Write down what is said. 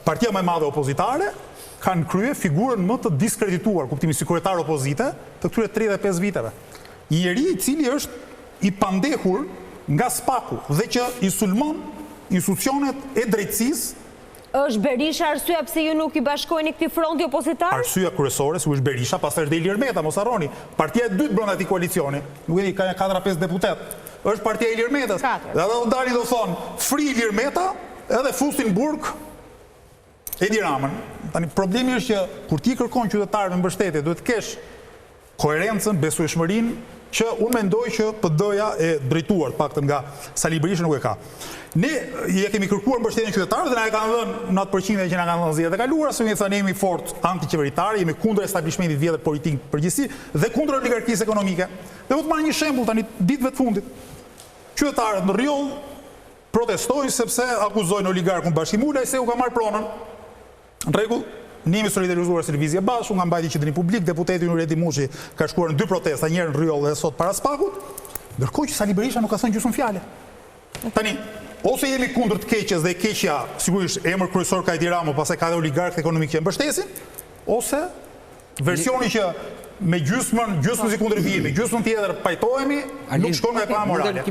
partia më e madhe opozitare kanë krye figurën më të diskredituar, kuptimi si kryetar opozite, të këtyre 35 viteve. Një njeri i cili është i pandehur nga spaku dhe që i sulmon institucionet e drejtësisë. Është Berisha arsyeja pse ju nuk i bashkoheni këtij fronti opozitar? Arsyeja kryesore, si është Berisha, pastaj është Ilir Meta, mos harroni. Partia e dytë brenda këtij koalicioni, nuk e di, ka 4-5 deputet. Është partia e Ilir Metës. Dhe ata do dalin do thonë, fri Ilir Meta, edhe fusin burg Edi Ramën. Tani problemi është që kur ti kërkon qytetarëve mbështetje, duhet të kesh koherencën, besueshmërinë, që unë mendoj që PD-ja e drejtuar paktën nga Sali Berisha nuk e ka. Ne je kemi kërkuar mbështetjen qytetarëve dhe na e kanë dhënë 90% që na kanë dhënë zgjedhjet e kaluara, se ne thanë jemi fort antiqeveritar, jemi kundër establishmentit vjetër politik përgjithësi dhe kundër oligarkisë ekonomike. Dhe do të marr një shembull tani ditëve të fundit. Qytetarët në Rjoll protestojnë sepse akuzojnë oligarkun Bashkim Ulaj se u ka marrë pronën. Në rregull, ne jemi solidarizuar si Lëvizje Bashku nga mbajtja e qendrës publik, deputeti Nureti Mushi ka shkuar në 2 protesta, njëherë në Rjoll dhe sot para Spakut, ndërkohë që Sali Berisha nuk ka thënë gjysmë fjalë. Tani, ose jemi kundër të keqes dhe e keqja sigurisht emër kryesor ka Edi Rama, pastaj ka dhe oligarkët ekonomik që e mbështesin, ose versioni që me gjysmën si kundër vijemi, gjysmën tjetër pajtohemi, nuk shkon me pa morale.